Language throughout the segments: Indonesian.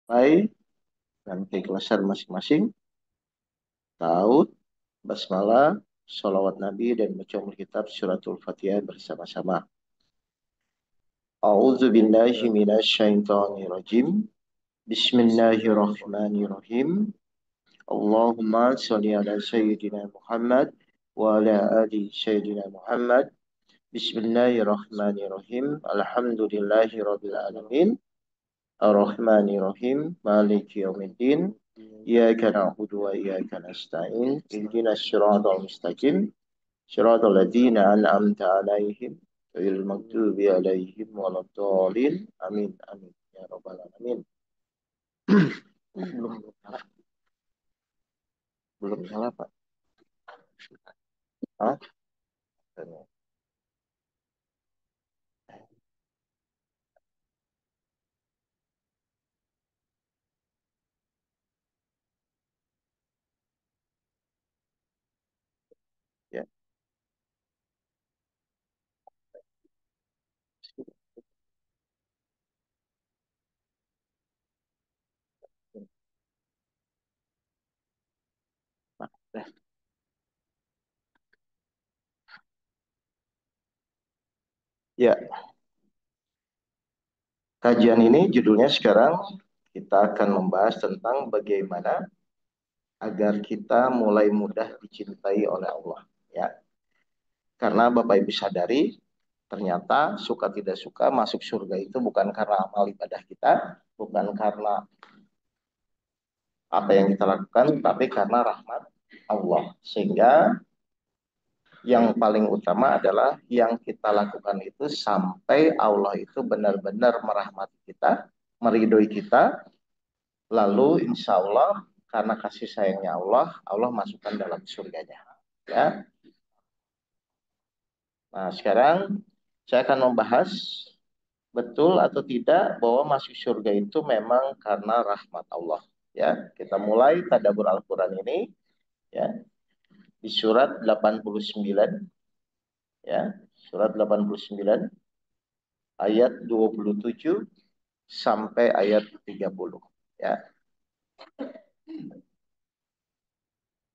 Mulai dan keikhlasan masing-masing. Taud, basmalah, sholawat Nabi dan baca kitab suratul Fatihah bersama-sama. A'udzu billahi minasy syaithanir rajim. Bismillahirrahmanirrahim. Allahumma shalli ala sayyidina Muhammad wa ala ali sayyidina Muhammad. Bismillahirrahmanirrahim. Alhamdulillahi rabbil alamin. Ar-Rahmanir-Rahim. Maliki yaumiddin. Iyyaka na'budu wa iyyaka nasta'in. Ihdinas siratal mustaqim. Siratal ladzina an'amta 'alaihim ghairil maghdubi 'alaihim waladdallin. Amin. Amin. Ya rabbal alamin. Belum salah. Belum salah, Pak. Hah? Ya. Ya, kajian ini judulnya sekarang kita akan membahas tentang bagaimana agar kita mulai mudah dicintai oleh Allah. Ya, karena Bapak Ibu sadari, ternyata suka tidak suka masuk surga itu bukan karena amal ibadah kita, bukan karena apa yang kita lakukan, tapi karena rahmat Allah. Sehingga yang paling utama adalah yang kita lakukan itu sampai Allah itu benar-benar merahmati kita, meridhoi kita, lalu insya Allah karena kasih sayangnya Allah, Allah masukkan dalam surganya. Ya. Nah, sekarang saya akan membahas betul atau tidak bahwa masuk surga itu memang karena rahmat Allah. Ya, kita mulai tadabbur Al-Qur'an ini ya di surat 89 ya. Surat 89 ayat 27 sampai ayat 30 ya.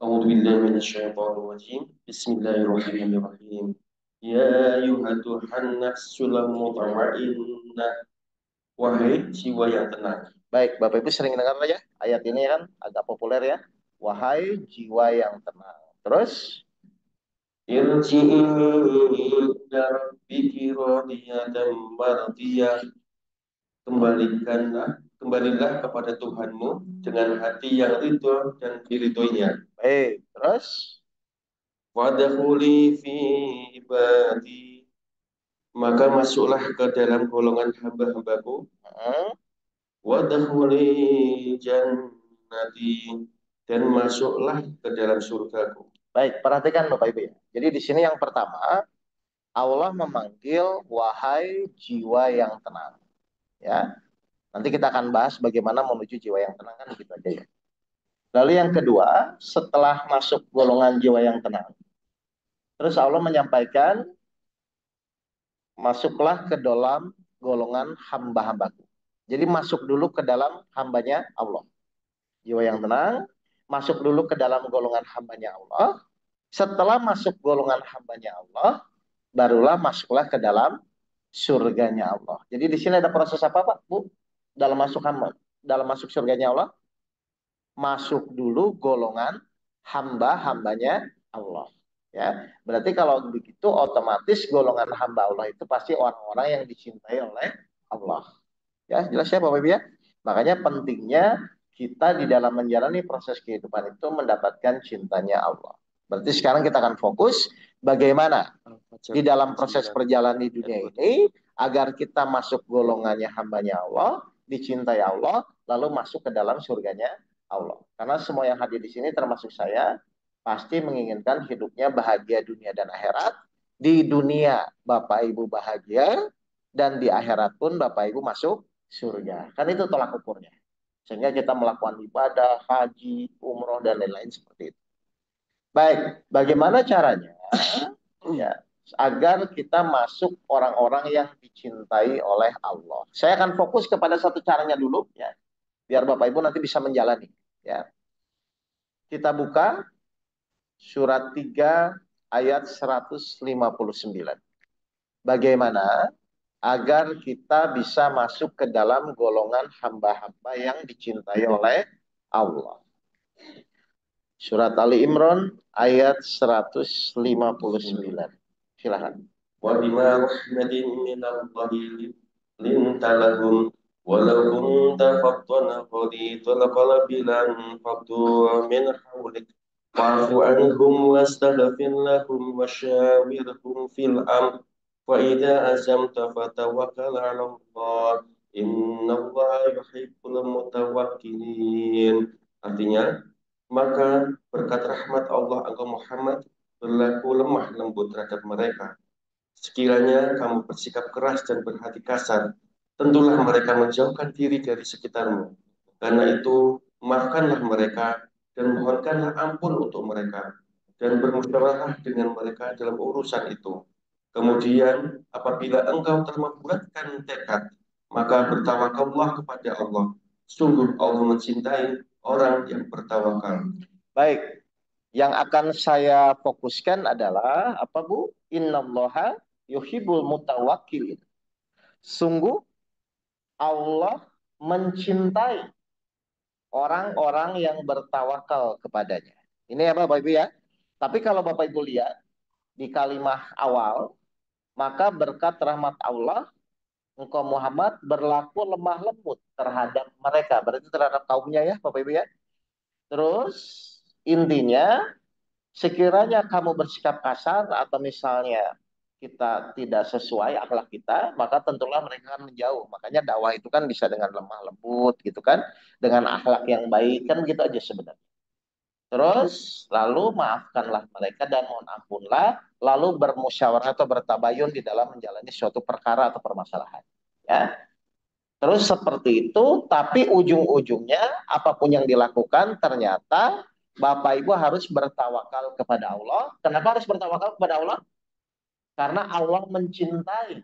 أعوذ بالله من الشيطان الرجيم بسم الله الرحمن الرحيم يا أيها النفس المطمئنة wahai jiwa yang tenang. Baik, Bapak Ibu sering dengar ya ayat ini kan agak populer ya. Wahai jiwa yang tenang. Terus Irji'i ila rabbiki radiyatan mardiyah. Kembalilah kepada Tuhanmu dengan hati yang ridho dan diridhoinya. baik, terus Wadkhuli fi ibadi, maka masuklah ke dalam golongan hamba-hambaku. Wadkhuli jannati, dan masuklah ke dalam surgaku. baik, perhatikan Bapak Ibu ya. Jadi di sini yang pertama Allah memanggil wahai jiwa yang tenang. Ya, nanti kita akan bahas bagaimana menuju jiwa yang tenang kan gitu aja ya. Lalu yang kedua, setelah masuk golongan jiwa yang tenang, terus Allah menyampaikan masuklah ke dalam golongan hamba-hambaku. Jadi masuk dulu ke dalam hambanya Allah. Jiwa yang tenang, masuk dulu ke dalam golongan hambanya Allah. Setelah masuk golongan hambanya Allah, barulah masuklah ke dalam surganya Allah. Jadi di sini ada proses apa Pak, Bu? Dalam masuk hamba, dalam masuk surganya Allah, masuk dulu golongan hamba-hambanya Allah. Ya, berarti kalau begitu otomatis golongan hamba Allah itu pasti orang-orang yang dicintai oleh Allah. Ya, jelas ya Bapak Ibu ya. Makanya pentingnya kita di dalam menjalani proses kehidupan itu mendapatkan cintanya Allah. Berarti sekarang kita akan fokus bagaimana di dalam proses perjalanan di dunia ini agar kita masuk golongannya hambanya Allah, dicintai Allah, lalu masuk ke dalam surganya Allah. Karena semua yang hadir di sini termasuk saya pasti menginginkan hidupnya bahagia dunia dan akhirat. Di dunia Bapak Ibu bahagia dan di akhirat pun Bapak Ibu masuk surga. Kan itu tolak ukurnya. Sehingga kita melakukan ibadah, haji, umroh dan lain-lain seperti itu. Baik, bagaimana caranya ya agar kita masuk orang-orang yang dicintai oleh Allah? Saya akan fokus kepada satu caranya dulu ya. biar Bapak Ibu nanti bisa menjalani. Ya. Kita buka surat 3 ayat 159. Bagaimana agar kita bisa masuk ke dalam golongan hamba-hamba yang dicintai oleh Allah. Surat Ali Imran ayat 159. Silakan. Wa bima rahmatin minallahi linta lahum walau kunta faddan ghalidhal qalbi lan faddu min hawlik fa'fu anhum wastaghfir lahum wasyawirhum fil amr fa idza azamta fatawakkal 'ala Allah innallaha yuhibbul mutawakkilin. Artinya, maka berkat rahmat Allah engkau Muhammad berlaku lemah lembut terhadap mereka. Sekiranya kamu bersikap keras dan berhati kasar, tentulah mereka menjauhkan diri dari sekitarmu. Karena itu, maafkanlah mereka dan mohonkanlah ampun untuk mereka dan bermusyawarah dengan mereka dalam urusan itu. Kemudian, apabila engkau telah membulatkan tekad, maka bertawakallah kepada Allah. Sungguh Allah mencintai orang yang bertawakal. Baik, yang akan saya fokuskan adalah apa Bu? Innallaha yuhibbul mutawakkilin. Sungguh Allah mencintai orang-orang yang bertawakal kepadanya. Ini apa Bapak Ibu ya? Tapi kalau Bapak Ibu lihat di kalimat awal, maka berkat rahmat Allah, engkau Muhammad berlaku lemah lembut terhadap mereka. Berarti terhadap kaumnya ya Bapak Ibu ya. Terus intinya sekiranya kamu bersikap kasar atau misalnya kita tidak sesuai akhlak kita, maka tentulah mereka akan menjauh. Makanya dakwah itu kan bisa dengan lemah lembut gitu kan, dengan akhlak yang baik kan gitu aja sebenarnya. Terus lalu maafkanlah mereka dan mohon ampunlah, lalu bermusyawarah atau bertabayun di dalam menjalani suatu perkara atau permasalahan. Ya. Terus seperti itu, tapi ujung-ujungnya apapun yang dilakukan ternyata Bapak Ibu harus bertawakal kepada Allah. Kenapa harus bertawakal kepada Allah? Karena Allah mencintai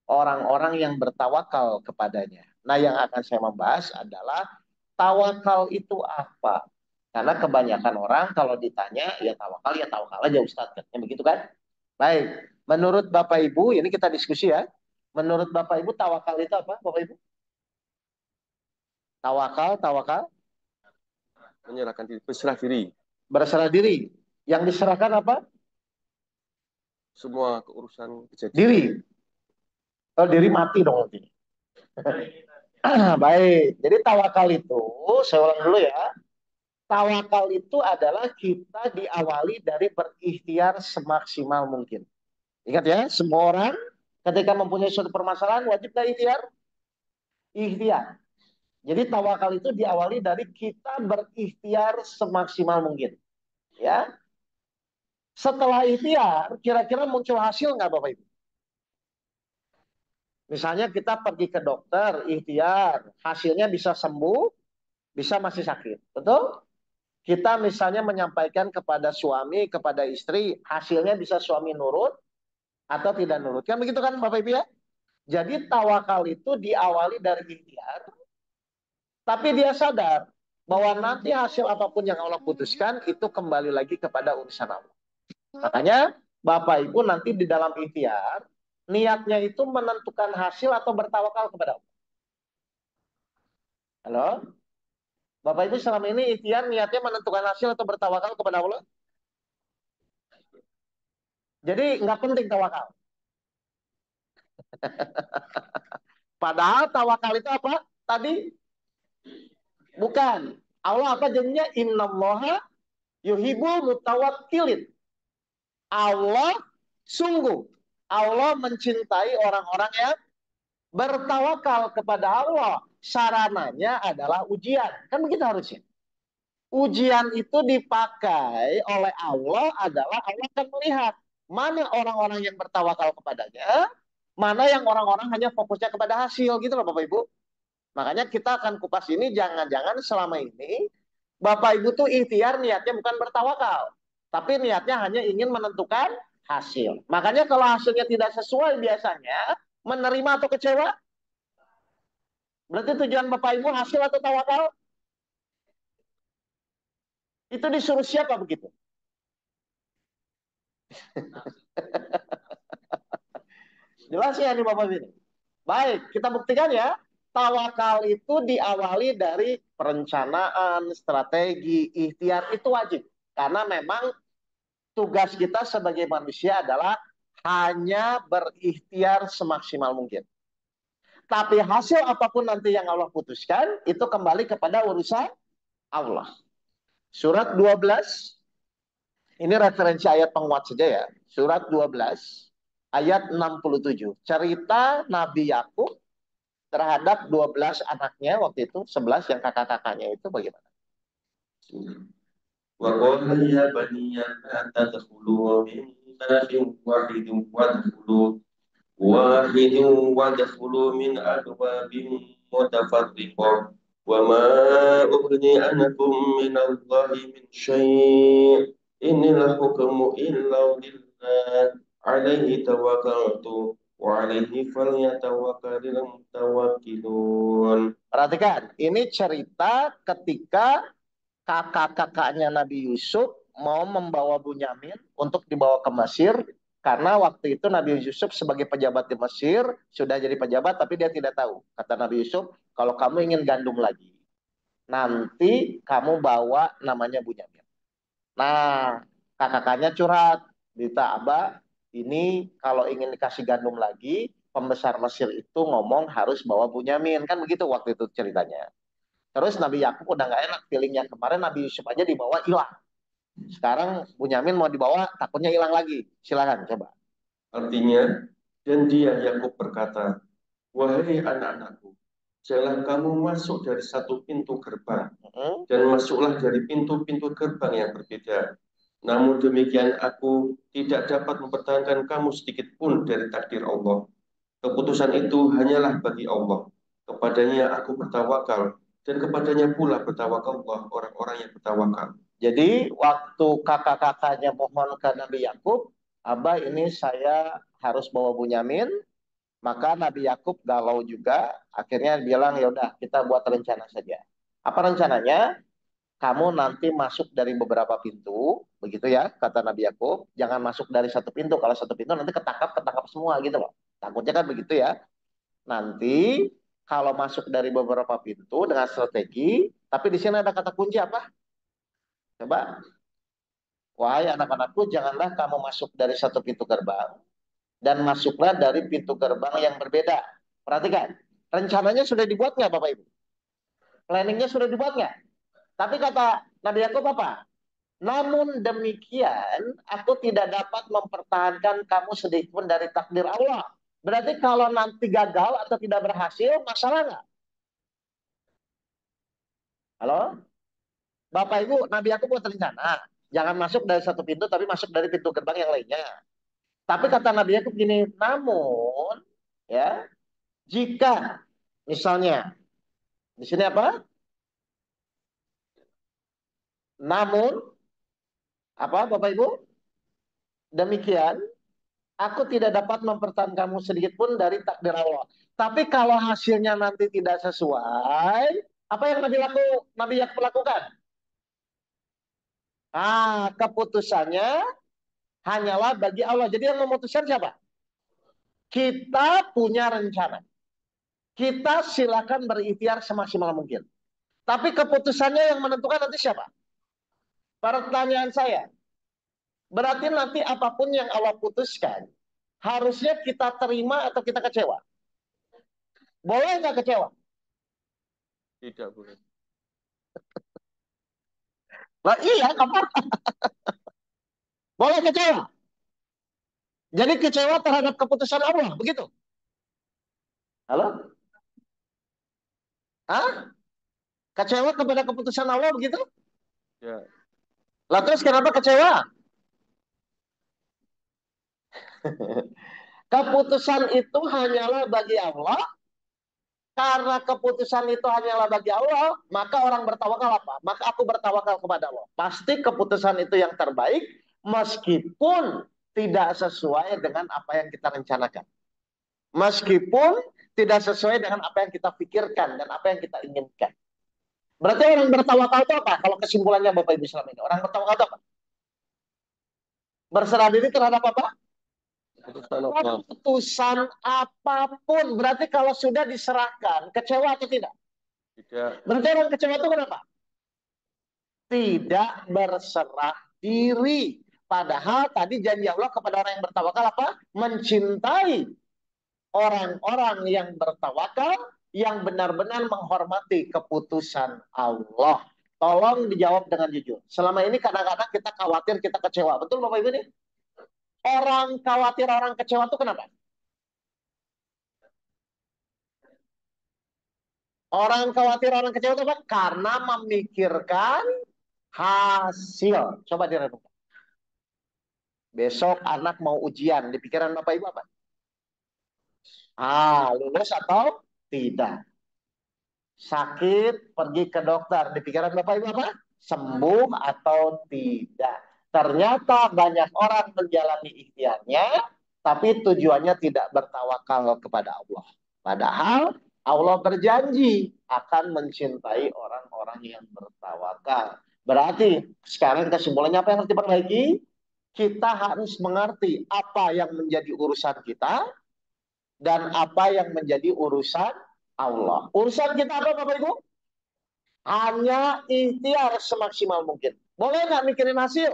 orang-orang yang bertawakal kepadanya. Nah, yang akan saya membahas adalah tawakal itu apa? Karena kebanyakan orang kalau ditanya, ya tawakal aja Ustadz. Katanya begitu kan? Baik, menurut Bapak Ibu, ini kita diskusi ya. Menurut Bapak Ibu, tawakal itu apa, Bapak Ibu? Tawakal, tawakal, Menyerahkan diri, berserah diri. berserah diri. Yang diserahkan apa? Semua keurusan kejadian. Diri. Oh, diri mati dong nanti. Baik, jadi tawakal itu, saya ulang dulu ya. Tawakal itu adalah kita diawali dari berikhtiar semaksimal mungkin. Ingat ya, semua orang ketika mempunyai suatu permasalahan wajib gak ikhtiar? Ikhtiar. Jadi tawakal itu diawali dari kita berikhtiar semaksimal mungkin. Ya. Setelah ikhtiar, kira-kira muncul hasil nggak Bapak Ibu? Misalnya kita pergi ke dokter, ikhtiar, hasilnya bisa sembuh, bisa masih sakit. Betul? Kita misalnya menyampaikan kepada suami, kepada istri, hasilnya bisa suami nurut atau tidak nurut. Kan begitu kan Bapak Ibu ya? Jadi tawakal itu diawali dari ikhtiar, tapi dia sadar bahwa nanti hasil apapun yang Allah putuskan itu kembali lagi kepada urusan Allah. Makanya Bapak Ibu nanti di dalam ikhtiar, niatnya itu menentukan hasil atau bertawakal kepada Allah. Halo? Bapak Ibu selama ini ikhtiar niatnya menentukan hasil atau bertawakal kepada Allah? Jadi nggak penting tawakal. Padahal tawakal itu apa? Tadi bukan. Allah apa jadinya? Innallaha yuhibbul mutawakkilin. Allah sungguh Allah mencintai orang-orang yang bertawakal kepada Allah. Sarananya adalah ujian. Kan begitu harusnya. Ujian itu dipakai oleh Allah adalah Allah akan melihat mana orang-orang yang bertawakal kepadanya, mana yang orang-orang hanya fokusnya kepada hasil gitu loh Bapak Ibu. Makanya kita akan kupas ini jangan-jangan selama ini Bapak Ibu tuh ikhtiar niatnya bukan bertawakal, tapi niatnya hanya ingin menentukan hasil. Makanya kalau hasilnya tidak sesuai biasanya menerima atau kecewa? Berarti tujuan Bapak Ibu hasil atau tawakal? Itu disuruh siapa begitu? Jelas ya nih Bapak Ibu. Baik, kita buktikan ya. Tawakal itu diawali dari perencanaan, strategi, ikhtiar itu wajib. Karena memang tugas kita sebagai manusia adalah hanya berikhtiar semaksimal mungkin. Tapi hasil apapun nanti yang Allah putuskan, itu kembali kepada urusan Allah. Surat 12, ini referensi ayat penguat saja ya. Surat 12, ayat 67. Cerita Nabi Yakub terhadap 12 anaknya waktu itu, 11 yang kakak-kakaknya itu bagaimana? Wa qala ya baniya la tadkhulu min babin wahidin min abwabin mutafarriqah wa ma ughni ankum min Allahi min syai' innal hukmu illa lillah alaihi tawakkaltu wa alaihi falyatawakkalul mutawakkilun. Perhatikan, ini cerita ketika kakak-kakaknya Nabi Yusuf mau membawa Bunyamin untuk dibawa ke Mesir karena waktu itu Nabi Yusuf sebagai pejabat di Mesir sudah jadi pejabat tapi dia tidak tahu. Kata Nabi Yusuf, kalau kamu ingin gandum lagi, nanti kamu bawa namanya Bunyamin. Nah, kakak-kakaknya curhat, Dita Abah, ini kalau ingin dikasih gandum lagi, pembesar Mesir itu ngomong harus bawa Bunyamin. Kan begitu waktu itu ceritanya. Terus Nabi Yakub udah nggak enak feelingnya. Kemarin Nabi Yusuf aja dibawa hilang. Sekarang Bunyamin mau dibawa, takutnya hilang lagi. Silakan coba. Artinya, dan dia Yakub berkata, wahai anak-anakku, janganlah kamu masuk dari satu pintu gerbang, dan masuklah dari pintu-pintu gerbang yang berbeda. Namun demikian aku tidak dapat mempertahankan kamu sedikit pun dari takdir Allah. Keputusan itu hanyalah bagi Allah. Kepadanya aku bertawakal, dan kepadanya pula bertawakallah orang-orang yang bertawakal. Jadi waktu kakak-kakaknya mohon ke Nabi Yakub, Abah ini saya harus bawa Bunyamin, maka Nabi Yakub galau juga, akhirnya bilang ya udah kita buat rencana saja. Apa rencananya? Kamu nanti masuk dari beberapa pintu, begitu ya, kata Nabi Yakub. Jangan masuk dari satu pintu. Kalau satu pintu nanti ketangkap semua gitu loh. Takutnya kan begitu ya. Nanti kalau masuk dari beberapa pintu dengan strategi, tapi di sini ada kata kunci apa? Coba, wahai anak-anakku, janganlah kamu masuk dari satu pintu gerbang dan masuklah dari pintu gerbang yang berbeda. Perhatikan, rencananya sudah dibuat nggak Bapak Ibu? Planningnya sudah dibuat nggak? Tapi kata Nabi Yakub apa? Namun demikian, aku tidak dapat mempertahankan kamu sedikit pun dari takdir Allah. Berarti kalau nanti gagal atau tidak berhasil, masalah nggak? Halo? Bapak Ibu, Nabi aku buat rencana. Jangan masuk dari satu pintu, tapi masuk dari pintu gerbang yang lainnya. Tapi kata Nabi aku begini, namun, ya, jika misalnya, di sini apa? Namun, apa Bapak Ibu? Demikian, aku tidak dapat mempertahankan kamu sedikit pun dari takdir Allah. Tapi kalau hasilnya nanti tidak sesuai, apa yang Nabi Yakub lakukan? Keputusannya hanyalah bagi Allah. Jadi yang memutuskan siapa? Kita punya rencana. Kita silakan berikhtiar semaksimal mungkin. Tapi keputusannya yang menentukan nanti siapa? Pertanyaan saya, berarti nanti apapun yang Allah putuskan, harusnya kita terima atau kita kecewa? Boleh nggak kecewa? Tidak boleh. Nah, iya, apa? Boleh kecewa. Jadi kecewa terhadap keputusan Allah, begitu? Halo? Hah? Kecewa kepada keputusan Allah, begitu? Ya. Lah terus kenapa kecewa? Keputusan itu hanyalah bagi Allah. Karena keputusan itu hanyalah bagi Allah, maka orang bertawakal apa? Maka aku bertawakal kepada Allah. Pasti keputusan itu yang terbaik, meskipun tidak sesuai dengan apa yang kita rencanakan. Meskipun tidak sesuai dengan apa yang kita pikirkan dan apa yang kita inginkan. Berarti orang bertawakal itu apa? Kalau kesimpulannya Bapak Ibu selama ini, orang bertawakal itu apa? Berserah diri terhadap apa? Keputusan apapun. Berarti kalau sudah diserahkan, kecewa atau tidak? Tidak. Berarti orang kecewa itu kenapa? Tidak berserah diri. Padahal tadi janji Allah kepada orang yang bertawakal apa? Mencintai orang-orang yang bertawakal, yang benar-benar menghormati keputusan Allah. Tolong dijawab dengan jujur. Selama ini kadang-kadang kita khawatir, kita kecewa. Betul Bapak Ibu nih? Orang khawatir, orang kecewa itu kenapa? Orang khawatir, orang kecewa itu apa? Karena memikirkan hasil. Coba direnungkan. Besok anak mau ujian, di pikiran Bapak Ibu apa? Lulus atau tidak? Sakit, pergi ke dokter, di pikiran Bapak Ibu apa? Sembuh atau tidak? Ternyata banyak orang menjalani ikhtiarnya, tapi tujuannya tidak bertawakal kepada Allah. Padahal Allah berjanji akan mencintai orang-orang yang bertawakal. Berarti sekarang kesimpulannya apa yang harus diperbaiki? Kita harus mengerti apa yang menjadi urusan kita dan apa yang menjadi urusan Allah. Urusan kita apa Bapak Ibu? Hanya ikhtiar semaksimal mungkin. Boleh nggak mikirin hasil?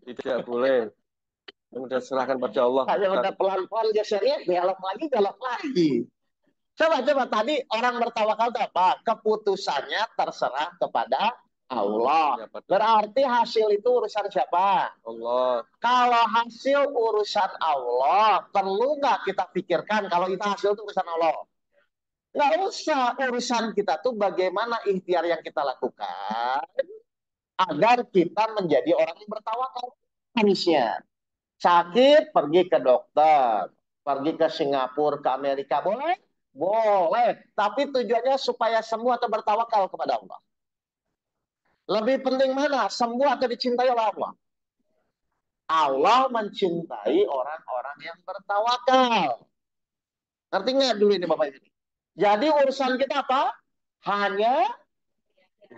Tidak boleh. Udah serahkan pada Allah. Hanya udah pelan-pelan gesernya, belok lagi, belok lagi. Coba tadi orang bertawakal itu apa? Keputusannya terserah kepada Allah. Berarti hasil itu urusan siapa? Allah. Kalau hasil urusan Allah, perlu nggak kita pikirkan kalau itu hasil itu urusan Allah? Nggak usah. Urusan kita tuh bagaimana ikhtiar yang kita lakukan agar kita menjadi orang yang bertawakal. Harusnya sakit, pergi ke dokter. Pergi ke Singapura, ke Amerika. Boleh? Boleh. Tapi tujuannya supaya sembuh atau bertawakal kepada Allah. Lebih penting mana? Sembuh atau dicintai oleh Allah? Allah mencintai orang-orang yang bertawakal. Ngerti nggak dulu ini Bapak Ibu? Jadi urusan kita apa? Hanya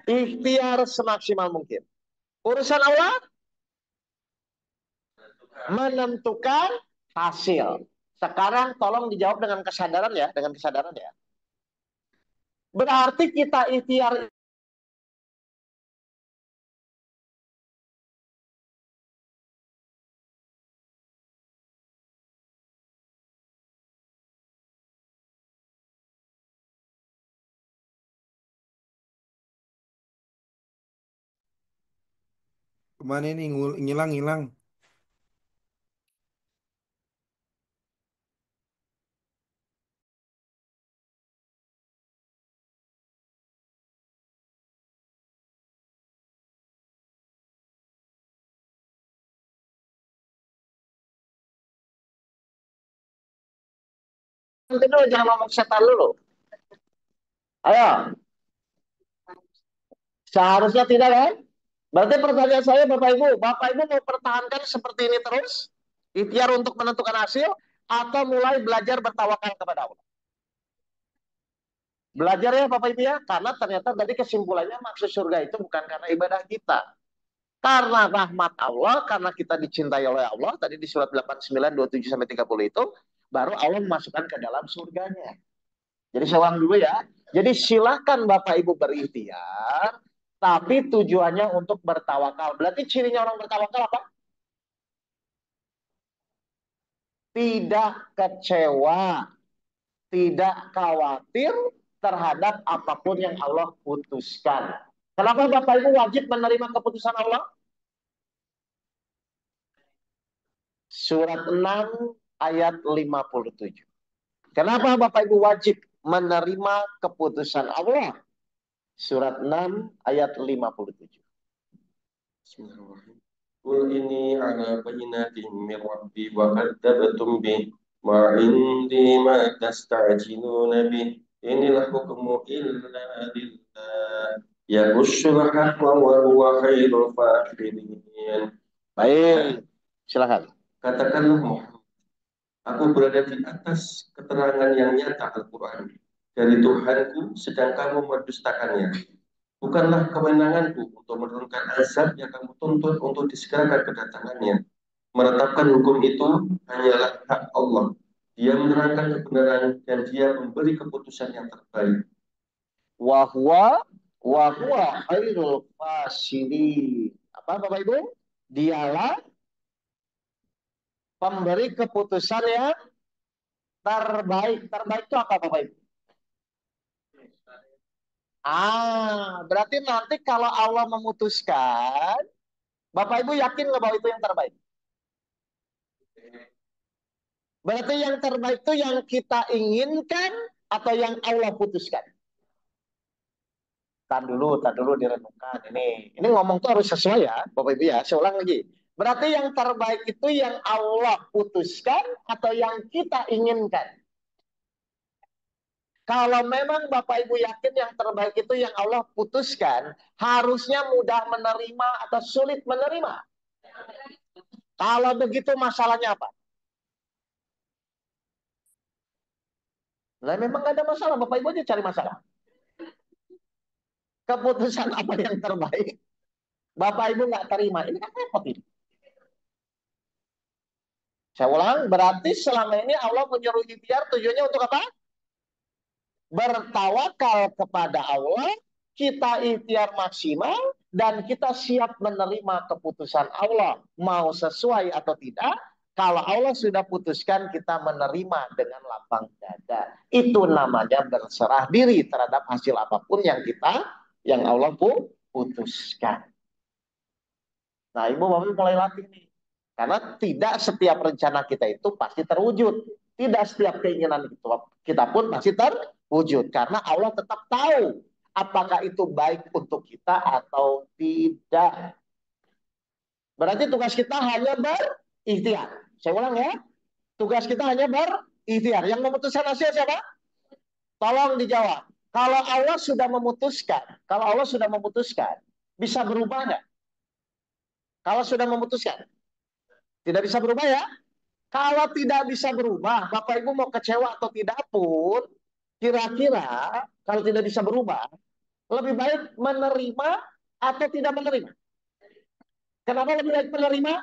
ikhtiar semaksimal mungkin. Urusan Allah menentukan hasil. Sekarang tolong dijawab dengan kesadaran ya, dengan kesadaran ya. Berarti kita ikhtiar Kemana ini ngilang ngilang? nanti dulu, jangan ngomong setan dulu. Ayo, seharusnya tidak kan? Berarti pertanyaan saya Bapak Ibu mau pertahankan seperti ini terus? Ikhtiar untuk menentukan hasil atau mulai belajar bertawakal kepada Allah? Belajar ya Bapak Ibu ya, karena ternyata tadi kesimpulannya maksud surga itu bukan karena ibadah kita. Karena rahmat Allah, karena kita dicintai oleh Allah, tadi di surat 89, 27-30 itu, baru Allah memasukkan ke dalam surganya. Jadi saya ulang dulu ya. Jadi silakan Bapak Ibu berikhtiar, tapi tujuannya untuk bertawakal. Berarti cirinya orang bertawakal apa? Tidak kecewa, tidak khawatir terhadap apapun yang Allah putuskan. Kenapa Bapak Ibu wajib menerima keputusan Allah? Surat 6 ayat 57. Kenapa Bapak Ibu wajib menerima keputusan Allah? Surat 6 ayat 57. Bismillahirrahmanirrahim. Qul inni ala bayyinatin min rabbi wa kadzdzabtum bih ma indi ma tasta'jiluna bih inil hukmu illa lillah yaqushul haqqa wa huwa khairul fakirin. Baik, silakan. Katakanlah Muhammad, Aku berada di atas keterangan yang nyata Al-Quran dari Tuhanku, sedang kamu mendustakannya. Bukanlah kewenanganku untuk menurunkan azab yang kamu tuntut untuk disegerakan kedatangannya. Menetapkan hukum itu hanyalah hak Allah. Dia menerangkan kebenaran dan dia memberi keputusan yang terbaik. Wahwa khairul fasilin. Apa Bapak Ibu? Dialah pemberi keputusan yang terbaik. Terbaik itu apa Bapak Ibu? Berarti nanti kalau Allah memutuskan, Bapak Ibu yakin nggak bahwa itu yang terbaik? Berarti yang terbaik itu yang kita inginkan atau yang Allah putuskan? Tar dulu direnungkan. Ini ngomong tuh harus sesuai ya, Bapak Ibu ya. Saya ulang lagi. Berarti yang terbaik itu yang Allah putuskan atau yang kita inginkan? Kalau memang Bapak Ibu yakin yang terbaik itu yang Allah putuskan, harusnya mudah menerima atau sulit menerima. Kalau begitu masalahnya apa? Nah, memang gak ada masalah, Bapak Ibu aja cari masalah. Keputusan apa yang terbaik, Bapak Ibu nggak terima, ini kan repot ini. Saya ulang, berarti selama ini Allah menyuruh ikhtiar tujuannya untuk apa? Bertawakal kepada Allah, kita ikhtiar maksimal, dan kita siap menerima keputusan Allah. Mau sesuai atau tidak, kalau Allah sudah putuskan, kita menerima dengan lapang dada. Itu namanya berserah diri terhadap hasil apapun yang Allah putuskan. Nah, Ibu Bapak mulai latih nih. Karena tidak setiap rencana kita itu pasti terwujud. Tidak setiap keinginan kita pun pasti terwujud. Karena Allah tetap tahu apakah itu baik untuk kita atau tidak. Berarti tugas kita hanya berikhtiar. Saya ulang ya. Tugas kita hanya berikhtiar. Yang memutuskan hasil siapa? Tolong dijawab. Kalau Allah sudah memutuskan, bisa berubah nggak? Kalau sudah memutuskan, tidak bisa berubah ya. Kalau tidak bisa berubah, Bapak Ibu mau kecewa atau tidak pun, kira-kira kalau tidak bisa berubah, lebih baik menerima atau tidak menerima? Kenapa lebih baik menerima?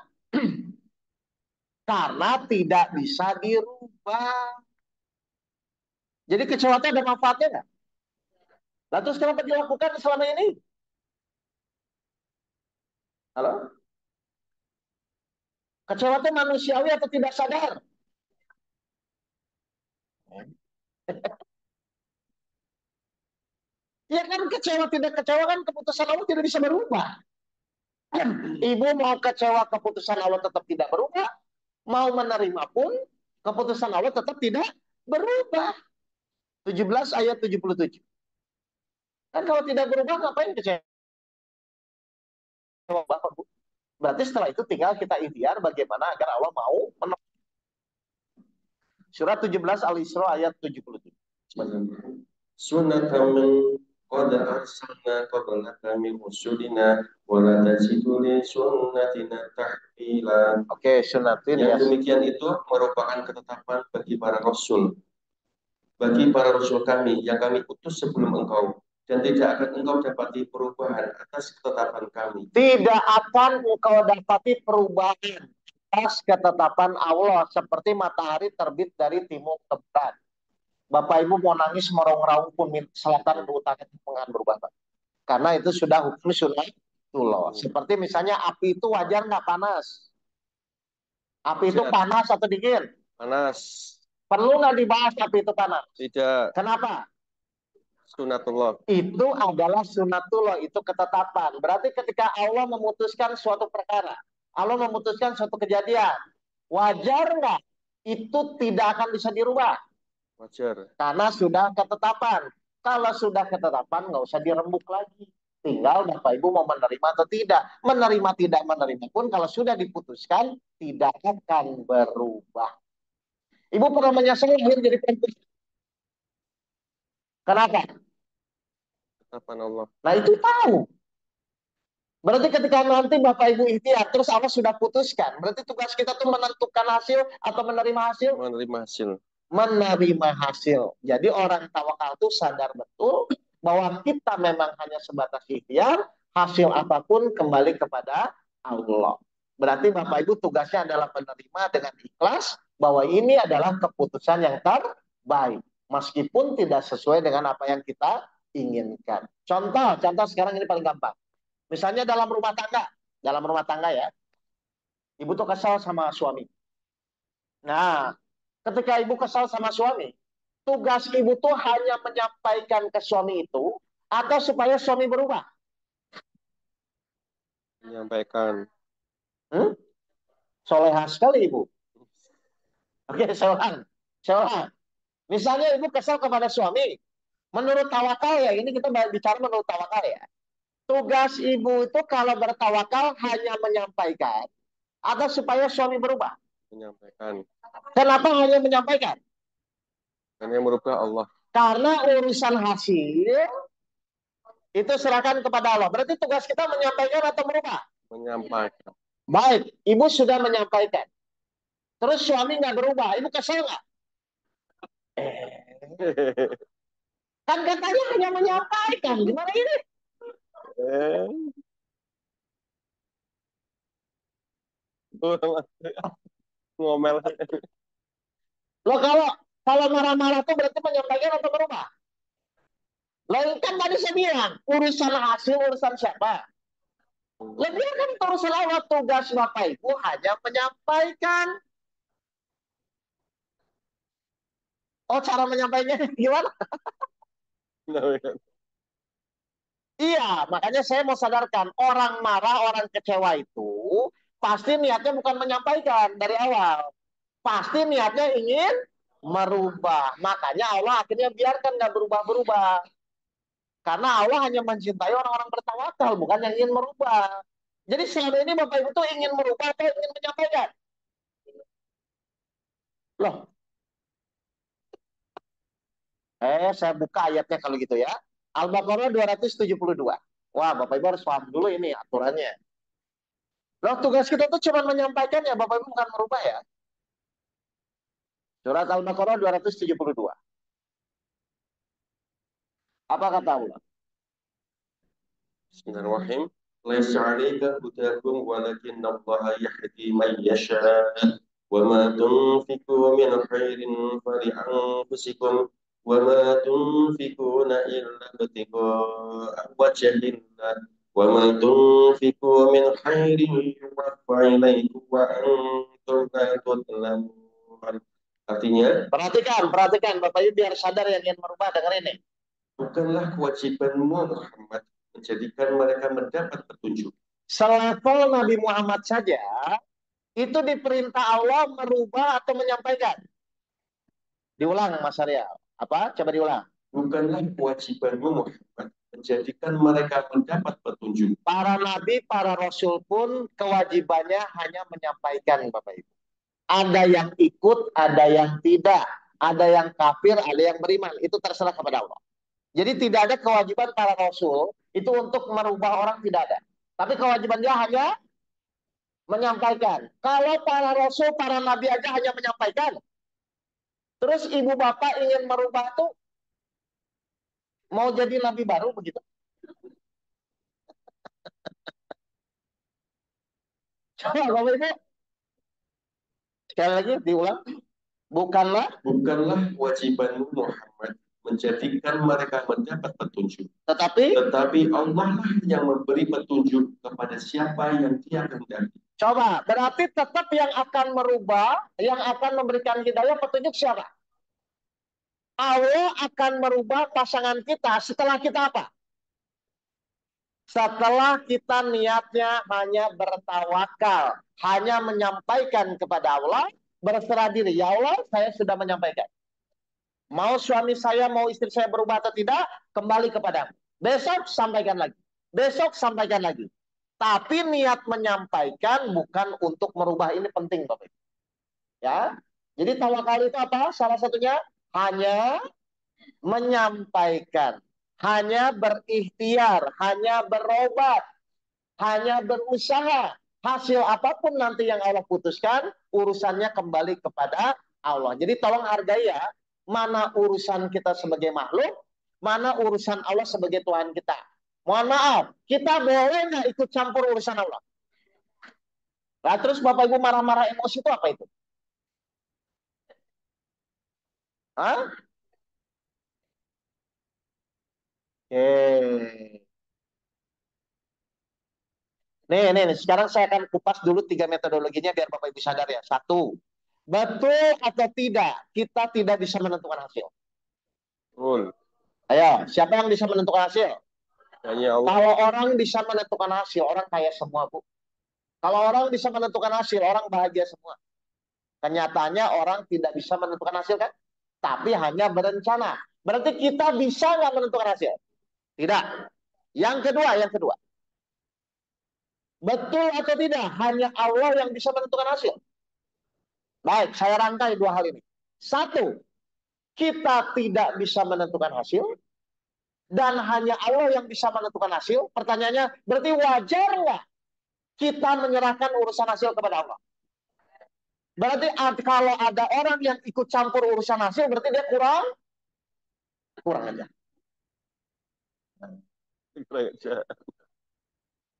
Karena tidak bisa dirubah. Jadi kecewa itu ada manfaatnya nggak? Lalu terus kenapa dilakukan selama ini? Halo? Kecewa itu manusiawi atau tidak sadar? Ya kan kecewa tidak kecewa kan keputusan Allah tidak bisa berubah. Ibu mau kecewa keputusan Allah tetap tidak berubah, mau menerima pun keputusan Allah tetap tidak berubah. 17 ayat 77. Kan kalau tidak berubah ngapain kecewa Bapak Bu? Berarti setelah itu tinggal kita ikhtiar bagaimana agar Allah mau menerima. Surat 17 Al-Isra ayat 77. Sunatan min qad arsalna qablaka min rusulina wa la tajidu li sunnatina tahwila. Oke, sunatin ya. Yang demikian itu merupakan ketetapan bagi para rasul kami yang kami utus sebelum engkau, dan tidak akan engkau dapati perubahan atas ketetapan kami. Tidak akan engkau dapati perubahan atas ketetapan Allah seperti matahari terbit dari timur ke barat. Bapak Ibu mau nangis merong-raung pun selatan ke utara itu akan berubah. Karena itu sudah hukum sunnatullah. Seperti misalnya api itu wajar nggak panas? Api itu panas atau dingin? Panas. Perlu nggak dibahas api itu panas? Tidak. Kenapa? Sunatullah. Itu adalah sunnatullah, itu ketetapan. Berarti ketika Allah memutuskan suatu perkara, Allah memutuskan suatu kejadian, wajar nggak? Itu tidak akan bisa dirubah. Wajar. Karena sudah ketetapan. Kalau sudah ketetapan, nggak usah dirembuk lagi. Tinggal Bapak Ibu mau menerima atau tidak. Menerima tidak menerima pun kalau sudah diputuskan, tidak akan berubah. Ibu pernah menyesal lahir jadi perempuan? Kenapa? Ketetapan Allah. Nah itu tahu. Berarti ketika nanti Bapak Ibu ikhtiar, terus Allah sudah putuskan, berarti tugas kita tuh menentukan hasil atau menerima hasil? Menerima hasil. Menerima hasil. Jadi orang tawakal itu sadar betul bahwa kita memang hanya sebatas ikhtiar, hasil apapun kembali kepada Allah. Berarti Bapak Ibu tugasnya adalah menerima dengan ikhlas bahwa ini adalah keputusan yang terbaik. Meskipun tidak sesuai dengan apa yang kita inginkan. Contoh sekarang ini paling gampang. Misalnya dalam rumah tangga ya, ibu tuh kesal sama suami. Nah, ketika ibu kesal sama suami, tugas ibu tuh hanya menyampaikan ke suami itu, atau supaya suami berubah. Menyampaikan. Soleha sekali ibu. Oke, soleha. Misalnya ibu kesal kepada suami, menurut tawakal ya, ini kita bicara menurut tawakal ya. Tugas ibu itu kalau bertawakal hanya menyampaikan, atau supaya suami berubah. Menyampaikan. Kenapa hanya menyampaikan? Karena yang merubah Allah. Karena urusan hasil itu serahkan kepada Allah. Berarti tugas kita menyampaikan atau merubah? Menyampaikan. Baik, ibu sudah menyampaikan. Terus suami nggak berubah, ibu kesel nggak? Kan katanya hanya menyampaikan, gimana ini? Ngomel. Loh kalau marah-marah tuh berarti menyampaikan atau berubah? Lalu kan tadi saya bilang, urusan hasil, urusan siapa? Lebih kan urusan Allah, tugas Bapak Ibu hanya menyampaikan. Oh, cara menyampaikannya gimana? Iya, makanya saya mau sadarkan, orang marah, orang kecewa itu pasti niatnya bukan menyampaikan dari awal. Pasti niatnya ingin merubah. Makanya Allah akhirnya biarkan nggak berubah-berubah. Karena Allah hanya mencintai orang-orang bertawakal, bukan yang ingin merubah. Jadi selama ini Bapak Ibu tuh ingin merubah atau ingin menyampaikan? Loh, saya buka ayatnya kalau gitu ya. Al-Baqarah 272. Wah, Bapak Ibu harus paham dulu ini aturannya. Loh, tugas kita tuh cuma menyampaikan ya, Bapak Ibu bukan merubah ya. Surat Al-Baqarah 272. Apa kata Allah? Bismillahirrahmanirrahim. Laisa 'alaika hudahum walakinna Allaha yahdi man yasha. Wa ma tunfiqu min khairin fali anfusikum wa ma tunfiquna illa ibtigha'a wajhillah wa ma tunfiqu min khairin yuwaffa ilaykum wa antum la tudlamun. Artinya, Perhatikan Bapak Ibu biar sadar yang ingin merubah, dengar ini. bukanlah kewajibanmu Muhammad menjadikan mereka mendapat petunjuk. Selevel Nabi Muhammad saja itu diperintah Allah merubah atau menyampaikan. Diulang Mas Arya. Apa? Coba diulang. Bukanlah kewajibanmu Muhammad menjadikan mereka mendapat petunjuk. Para nabi, para rasul pun kewajibannya hanya menyampaikan Bapak Ibu. Ada yang ikut, ada yang tidak. Ada yang kafir, ada yang beriman. Itu terserah kepada Allah. Jadi tidak ada kewajiban para rasul itu untuk merubah orang, tidak ada. Tapi kewajiban dia hanya menyampaikan. Kalau para rasul, para nabi aja hanya menyampaikan. Terus ibu bapak ingin merubah tuh mau jadi nabi baru begitu. Coba Bapak Ibu. Sekali lagi diulang. Bukanlah kewajibanmu Muhammad menjadikan mereka mendapat petunjuk. Tetapi Allah lah yang memberi petunjuk kepada siapa yang Dia kehendaki. Coba, berarti tetap yang akan merubah, yang akan memberikan hidayah petunjuk siapa? Allah akan merubah pasangan kita setelah kita apa? Setelah kita niatnya hanya bertawakal, hanya menyampaikan kepada Allah, berserah diri. Ya Allah, saya sudah menyampaikan. Mau suami saya, mau istri saya berubah atau tidak, kembali kepadamu. Besok sampaikan lagi. Besok sampaikan lagi. Tapi niat menyampaikan bukan untuk merubah, ini penting Bapak Ibu. Ya. Jadi tawakal itu apa? Salah satunya hanya menyampaikan, hanya berikhtiar, hanya berobat, hanya berusaha. Hasil apapun nanti yang Allah putuskan, urusannya kembali kepada Allah. Jadi tolong hargai ya, mana urusan kita sebagai makhluk, mana urusan Allah sebagai Tuhan kita. Mohon maaf, kita boleh nggak ikut campur urusan Allah? Nah, terus Bapak Ibu marah-marah emosi itu apa itu? Hah? Oke. Nih, sekarang saya akan kupas dulu 3 metodologinya biar Bapak Ibu sadar ya. 1, betul atau tidak kita tidak bisa menentukan hasil. Betul. Ayo, siapa yang bisa menentukan hasil? Hanya Allah. Kalau orang bisa menentukan hasil, orang kaya semua, Bu. Kalau orang bisa menentukan hasil, orang bahagia semua. Kenyataannya orang tidak bisa menentukan hasil kan? Tapi hanya berencana. Berarti kita bisa nggak menentukan hasil? Tidak. Yang kedua. Betul atau tidak? Hanya Allah yang bisa menentukan hasil. Baik, saya rangkai 2 hal ini. 1, kita tidak bisa menentukan hasil. Dan hanya Allah yang bisa menentukan hasil. Pertanyaannya, berarti wajar nggak kita menyerahkan urusan hasil kepada Allah? Berarti kalau ada orang yang ikut campur urusan hasil, berarti dia kurang aja.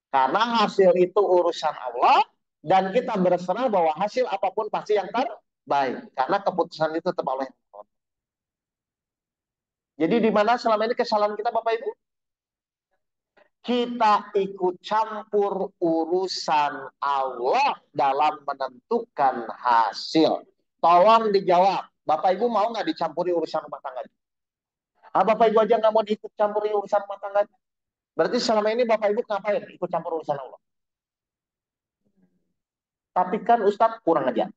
Karena hasil itu urusan Allah, dan kita berserah bahwa hasil apapun pasti yang terbaik. Karena keputusan itu tetap Allah yang menentukan. Jadi di mana selama ini kesalahan kita, Bapak Ibu? Kita ikut campur urusan Allah dalam menentukan hasil. Tolong dijawab. Bapak Ibu mau nggak dicampuri urusan rumah tangga? Bapak Ibu aja nggak mau diikut campuri urusan rumah tangga. Berarti selama ini Bapak Ibu ngapain? Ikut campur urusan Allah. Tapi kan Ustadz kurang aja.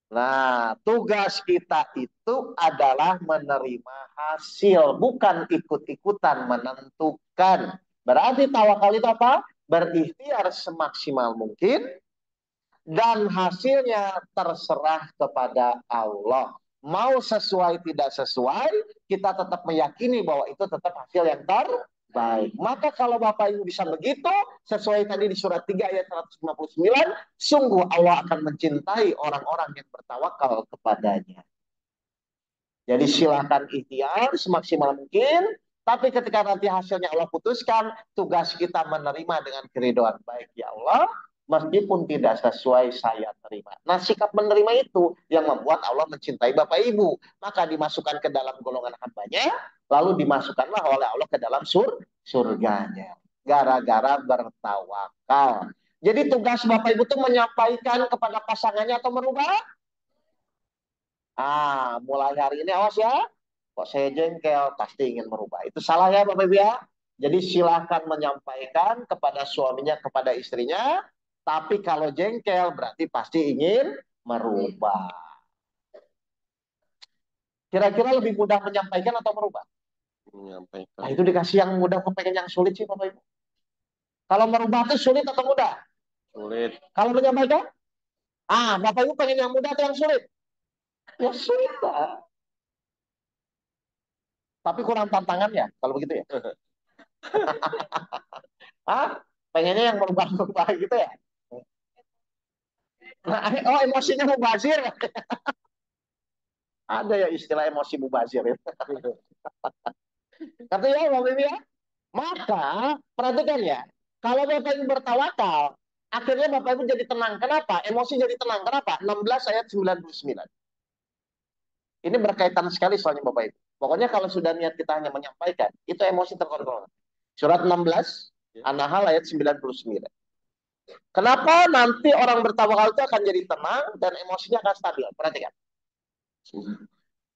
Nah, tugas kita itu adalah menerima hasil, bukan ikut-ikutan menentukan. Berarti tawakal itu apa? Berikhtiar semaksimal mungkin, dan hasilnya terserah kepada Allah. Mau sesuai tidak sesuai, kita tetap meyakini bahwa itu tetap hasil yang terbaik. Maka kalau Bapak Ibu bisa begitu, sesuai tadi di surat 3 ayat 159, sungguh Allah akan mencintai orang-orang yang bertawakal kepadanya. Jadi silakan ikhtiar semaksimal mungkin, tapi ketika nanti hasilnya Allah putuskan, tugas kita menerima dengan keridhaan, baik ya Allah, meskipun tidak sesuai saya terima. Nah, sikap menerima itu yang membuat Allah mencintai Bapak Ibu. Maka dimasukkan ke dalam golongan hambanya, lalu dimasukkanlah oleh Allah ke dalam surganya. Gara-gara bertawakal. Jadi tugas Bapak Ibu itu menyampaikan kepada pasangannya atau merubah. Mulai hari ini awas ya. Kok saya jengkel, pasti ingin merubah. Itu salah ya Bapak Ibu ya. Jadi silahkan menyampaikan kepada suaminya, kepada istrinya. Tapi kalau jengkel berarti pasti ingin merubah. Kira-kira lebih mudah menyampaikan atau merubah? Menyampaikan. Nah, itu dikasih yang mudah, pengen yang sulit sih Bapak Ibu. Kalau merubah itu sulit atau mudah? Sulit. Kalau menyampaikan? Bapak Ibu pengen yang mudah atau yang sulit? Ya sulit lah. Tapi kurang tantangan ya, kalau begitu ya. Pengennya yang merubah-merubah gitu ya. Nah, emosinya mubazir. Ada ya istilah emosi mubazir ya. Kata ya Bapak Ibu ya. Maka perhatikan ya, kalau Bapak Ibu bertawakal, akhirnya Bapak Ibu jadi tenang. Kenapa? Emosi jadi tenang. Kenapa? 16 ayat 99. Ini berkaitan sekali soalnya Bapak Ibu. Pokoknya kalau sudah niat kita hanya menyampaikan, itu emosi terkontrol. Surat 16, An-Nahl ayat 99. Kenapa nanti orang bertawakal itu akan jadi tenang dan emosinya akan stabil? Perhatikan.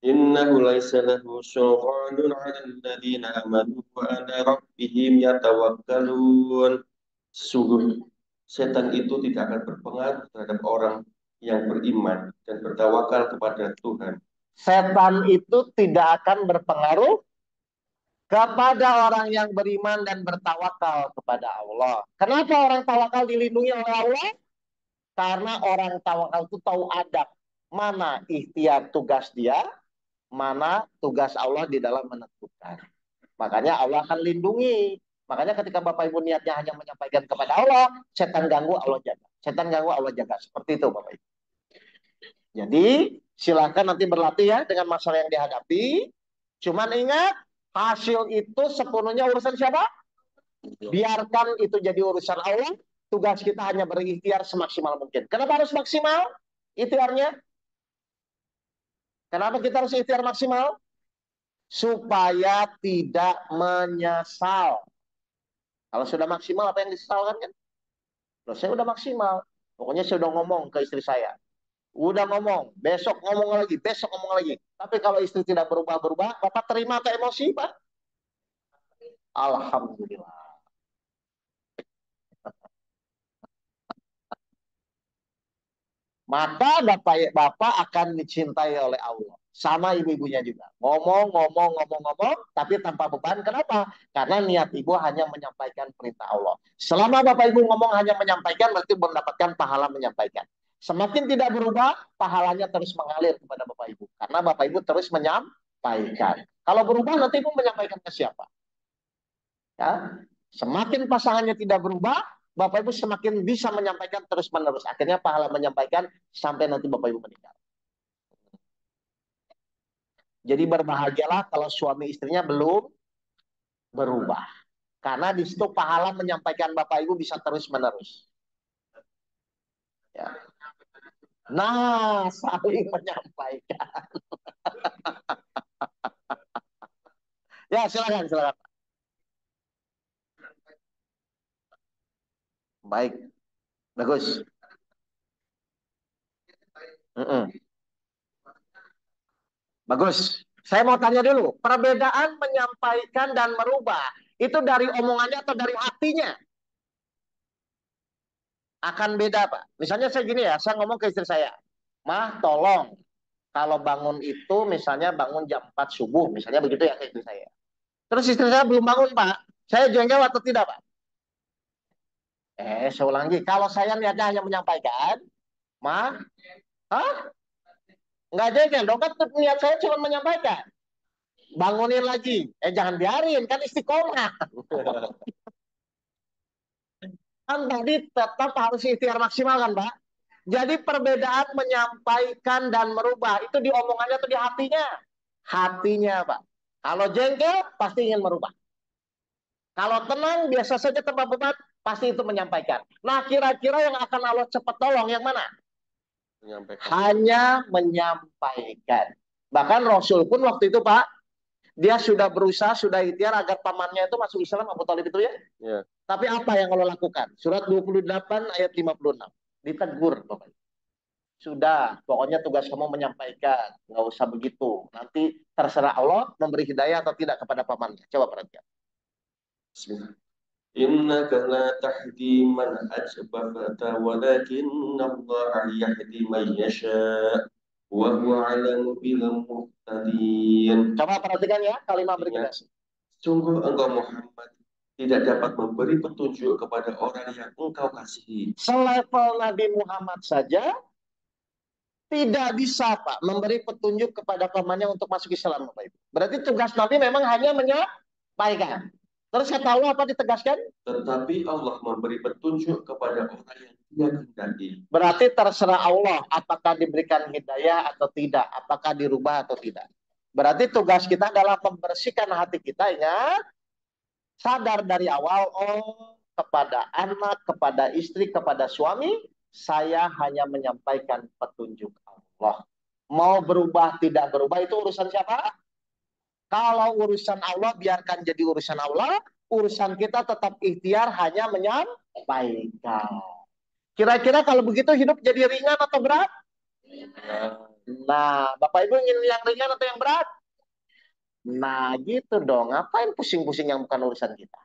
Innahu laisa lahu sultanun 'alal ladzina amanu wa 'ala rabbihim yatawakkalun. Sungguh setan itu tidak akan berpengaruh terhadap orang yang beriman dan bertawakal kepada Tuhan. Setan itu tidak akan berpengaruh kepada orang yang beriman dan bertawakal kepada Allah. Kenapa orang tawakal dilindungi oleh Allah? Karena orang tawakal itu tahu adab. Mana ikhtiar tugas dia, mana tugas Allah di dalam menentukan. Makanya Allah akan lindungi. Makanya ketika Bapak Ibu niatnya hanya menyampaikan kepada Allah, setan ganggu Allah jaga. Setan ganggu Allah jaga. Seperti itu Bapak Ibu. Jadi silakan nanti berlatih ya dengan masalah yang dihadapi. Cuman ingat, hasil itu sepenuhnya urusan siapa? Biarkan itu jadi urusan Allah. Tugas kita hanya berikhtiar semaksimal mungkin. Kenapa harus maksimal? Ikhtiarnya. Kenapa kita harus ikhtiar maksimal? Supaya tidak menyesal. Kalau sudah maksimal, apa yang disesalkan kan? Loh, saya udah maksimal. Pokoknya saya udah ngomong ke istri saya. Udah ngomong, besok ngomong lagi, besok ngomong lagi. Tapi kalau istri tidak berubah-berubah, Bapak terima ke emosi, Pak? Alhamdulillah. Maka Bapak akan dicintai oleh Allah. Sama ibu-ibunya juga. Ngomong, tapi tanpa beban. Kenapa? Karena niat ibu hanya menyampaikan perintah Allah. Selama Bapak Ibu ngomong hanya menyampaikan, berarti mendapatkan pahala menyampaikan. Semakin tidak berubah, pahalanya terus mengalir kepada Bapak Ibu. Karena Bapak Ibu terus menyampaikan. Kalau berubah, nanti Ibu menyampaikan ke siapa? Ya. Semakin pasangannya tidak berubah, Bapak Ibu semakin bisa menyampaikan terus-menerus. Akhirnya pahala menyampaikan sampai nanti Bapak Ibu meninggal. Jadi berbahagialah kalau suami istrinya belum berubah. Karena di situ pahala menyampaikan Bapak Ibu bisa terus-menerus. Ya. Nah, saling menyampaikan. Ya, silakan, silakan. Baik, bagus. Bagus. Saya mau tanya dulu, perbedaan menyampaikan dan merubah, itu dari omongannya atau dari hatinya? Akan beda, Pak. Misalnya saya gini ya, saya ngomong ke istri saya, Mah, tolong, kalau bangun itu misalnya bangun jam 4 subuh, misalnya begitu ya ke istri saya. Terus istri saya belum bangun, Pak. Saya jengkel atau tidak, Pak? Saya ulang lagi. Kalau saya niatnya hanya menyampaikan, Mah, hah? Nggak jengkel dong, kan niat saya cuma menyampaikan. Bangunin lagi. Jangan biarin, kan istiqomah. Kan tadi tetap harus ikhtiar maksimal kan, Pak? Jadi perbedaan menyampaikan dan merubah, itu di omongannya atau di hatinya? Hatinya, Pak. Kalau jengkel, pasti ingin merubah. Kalau tenang, biasa saja tanpa beban, pasti itu menyampaikan. Nah, kira-kira yang akan Allah cepat tolong, yang mana? Hanya menyampaikan. Bahkan Rasul pun waktu itu, Pak, dia sudah berusaha, sudah ikhtiar agar pamannya itu masuk Islam, Abu Thalib itu ya. Yeah. Tapi apa yang Allah lakukan? Surat 28 ayat 56. Ditegur, Bapak. Sudah, pokoknya tugas kamu menyampaikan. Nggak usah begitu. Nanti terserah Allah memberi hidayah atau tidak kepada pamannya. Coba perhatikan. Bismillah. Innaka la tahdi man ahbabta walakinna Allah yahdi man yasha wa huwa 'alamu bil muhtadin. Coba perhatikan ya kalimat berikutnya. Sungguh engkau Muhammad tidak dapat memberi petunjuk kepada orang yang engkau kasihi. Selevel Nabi Muhammad saja tidak bisa, Pak, memberi petunjuk kepada pamannya untuk masuk Islam, Bapak Ibu. Berarti tugas Nabi memang hanya menyampaikan. Terus kata Allah apa ditegaskan? Tetapi Allah memberi petunjuk kepada orang yang Dia kehendaki. Berarti terserah Allah apakah diberikan hidayah atau tidak, apakah dirubah atau tidak. Berarti tugas kita adalah membersihkan hati kita, ingat, sadar dari awal, oh, kepada anak, kepada istri, kepada suami, saya hanya menyampaikan petunjuk Allah. Mau berubah, tidak berubah, itu urusan siapa? Kalau urusan Allah, biarkan jadi urusan Allah. Urusan kita tetap ikhtiar hanya menyampaikan. Kira-kira kalau begitu hidup jadi ringan atau berat? Nah, Bapak Ibu ingin yang ringan atau yang berat? Nah, gitu dong. Ngapain pusing-pusing yang bukan urusan kita?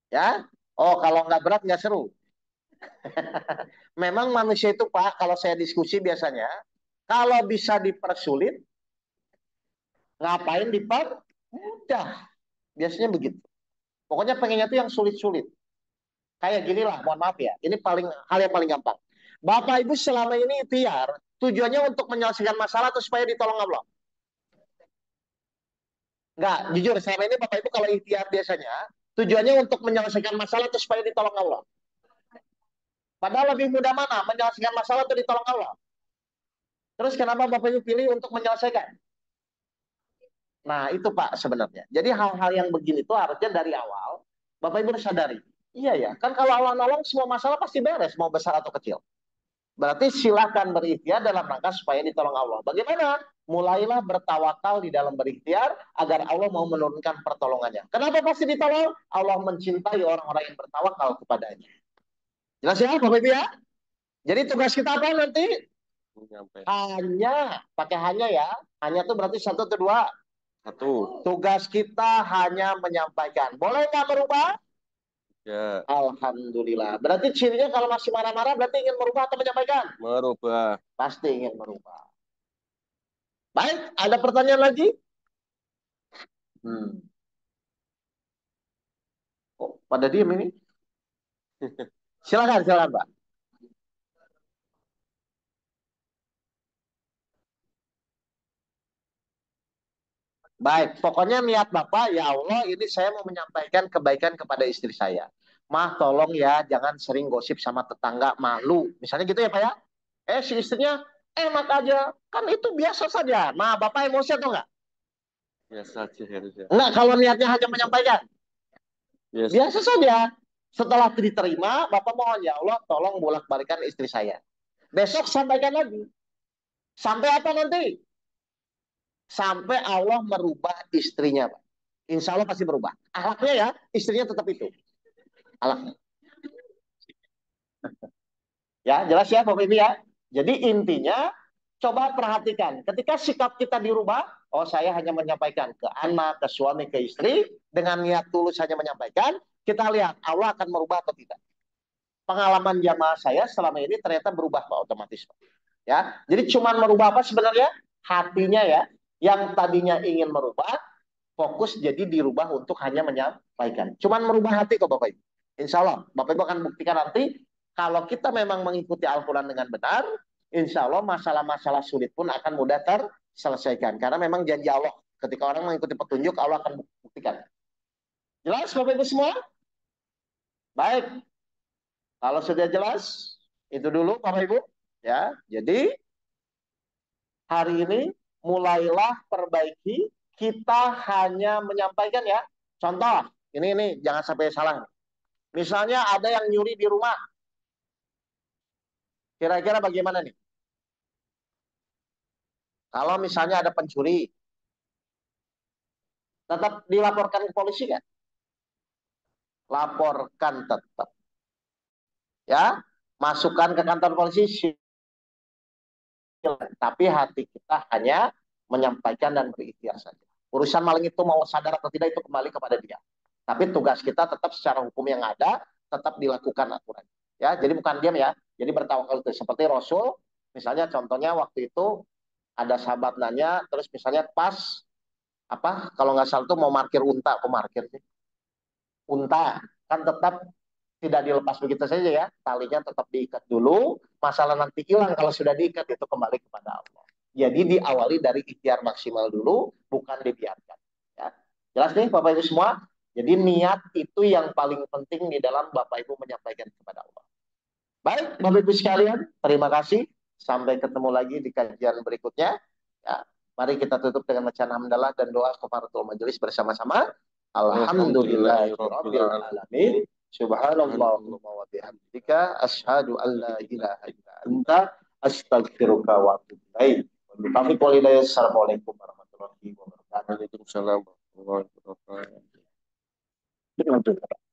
Ya, oh kalau nggak berat nggak seru. Memang manusia itu, Pak, kalau saya diskusi biasanya, kalau bisa dipersulit, ngapain dipermudah? Biasanya begitu. Pokoknya pengennya itu yang sulit-sulit. Kayak gini lah, mohon maaf ya. Ini hal yang paling gampang. Bapak Ibu selama ini ikhtiar, tujuannya untuk menyelesaikan masalah atau supaya ditolong Allah? Enggak, jujur saya ini Bapak Ibu kalau ikhtiar biasanya tujuannya untuk menyelesaikan masalah itu supaya ditolong Allah. Padahal lebih mudah mana menyelesaikan masalah itu ditolong Allah. Terus kenapa Bapak Ibu pilih untuk menyelesaikan? Nah, itu Pak sebenarnya. Jadi hal-hal yang begini tuh harusnya dari awal Bapak Ibu harus sadari. Iya ya, kan kalau Allah nolong semua masalah pasti beres, mau besar atau kecil. Berarti silakan berikhtiar dalam rangka supaya ditolong Allah. Bagaimana? Mulailah bertawakal di dalam berikhtiar agar Allah mau menurunkan pertolongannya. Kenapa pasti ditolong? Allah mencintai orang-orang yang bertawakal kepadanya. Jelas ya, Bapak Ibu ya? Jadi tugas kita apa nanti? Hanya, pakai hanya ya. Hanya itu berarti satu atau dua? Satu. Tugas kita hanya menyampaikan. Boleh nggak merubah? Ya. Alhamdulillah. Berarti cirinya kalau masih marah-marah berarti ingin merubah atau menyampaikan? Merubah. Pasti ingin merubah. Baik, ada pertanyaan lagi? Oh, pada diem ini. Silakan, silakan Pak. Baik, pokoknya niat Bapak, ya Allah, ini saya mau menyampaikan kebaikan kepada istri saya. Mah, tolong ya, jangan sering gosip sama tetangga, malu. Misalnya gitu ya Pak ya. Si istrinya, enak aja. Kan itu biasa saja. Nah, Bapak emosi atau enggak? Biasa aja harusnya. Enggak, kalau niatnya hanya menyampaikan. Biasa saja. Setelah diterima, Bapak mohon ya Allah, tolong bolak-balikan istri saya. Besok sampaikan lagi. Sampai apa nanti? Sampai Allah merubah istrinya, Pak. Insya Allah pasti berubah. Akhlaknya ya, istrinya tetap itu. Akhlaknya. Ya, jelas ya Bapak Ibu ya. Jadi intinya, coba perhatikan. Ketika sikap kita dirubah, oh saya hanya menyampaikan ke anak, ke suami, ke istri, dengan niat tulus hanya menyampaikan, kita lihat Allah akan merubah atau tidak. Pengalaman jamaah saya selama ini ternyata berubah Pak, otomatis Pak. Ya, jadi cuman merubah apa sebenarnya? Hatinya ya, yang tadinya ingin merubah, fokus jadi dirubah untuk hanya menyampaikan. Cuman merubah hati kok Bapak Ibu. Insya Allah, Bapak Ibu akan buktikan nanti, kalau kita memang mengikuti Al-Quran dengan benar, insya Allah masalah-masalah sulit pun akan mudah terselesaikan. Karena memang janji Allah, ketika orang mengikuti petunjuk, Allah akan buktikan. Jelas Bapak Ibu semua? Baik, kalau sudah jelas, itu dulu Bapak Ibu. Ya, jadi hari ini mulailah perbaiki, kita hanya menyampaikan ya. Contoh, ini jangan sampai salah. Misalnya ada yang nyuri di rumah. Kira-kira bagaimana nih? Kalau misalnya ada pencuri, tetap dilaporkan ke polisi kan? Laporkan tetap. Ya, masukkan ke kantor polisi. Tapi hati kita hanya menyampaikan dan berikhtiar saja. Urusan maling itu mau sadar atau tidak itu kembali kepada dia. Tapi tugas kita tetap secara hukum yang ada tetap dilakukan aturan. Ya, jadi bukan diam ya. Jadi bertawakal itu seperti Rasul, misalnya contohnya waktu itu ada sahabat nanya, terus misalnya pas apa kalau nggak salah tuh mau parkir unta, pemarkir sih. Unta kan tetap tidak dilepas begitu saja ya, talinya tetap diikat dulu, masalah nanti hilang kalau sudah diikat itu kembali kepada Allah. Jadi diawali dari ikhtiar maksimal dulu, bukan dibiarkan. Ya. Jelas nih Bapak Ibu semua? Jadi niat itu yang paling penting di dalam Bapak Ibu menyampaikan kepada Allah. Baik Bapak Ibu sekalian, terima kasih. Sampai ketemu lagi di kajian berikutnya. Ya. Mari kita tutup dengan bacaan hamdalah dan doa kafaratul majelis bersama-sama. Alhamdulillahirabbil alamin. Subhanallahumma wa bihamdika asyhadu an la ilaha illa anta astaghfiruka wa atubu ilaik. Assalamualaikum warahmatullahi wabarakatuh. Waalaikumsalam warahmatullahi wabarakatuh.